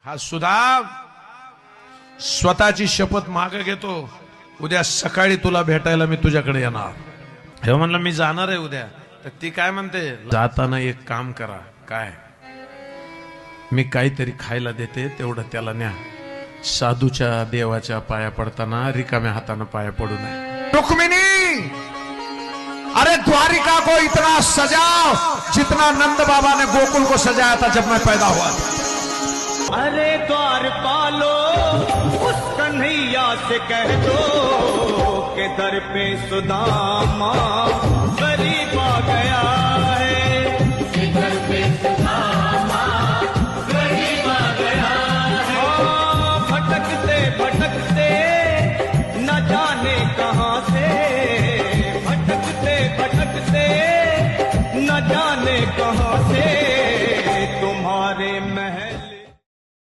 हा सुधा स्वतःची शपथ मागे घेतो, उद्या सकाळी तुला भेटायला मी तुझ्याकडे येणार. हे म्हणलं मी जाणार आहे उद्या. तर ती काय म्हणते, जाताना एक काम करा. काय? मी काहीतरी खायला देते, तेवढं त्याला न्या. साधूच्या देवाच्या पाया पडताना रिकाम्या हाताने पाया पडू नये. रुक्मिणी, अरे द्वारिका को इतना सजाओ जितना नंद बाबा ने गोकुल को सजाया था जब मैं पैदा हुआ था. अरे द्वारपालो उस कन्हैया से कह दो कि दर पे सुदामा गरीब आ गया है. दर पे सुदामा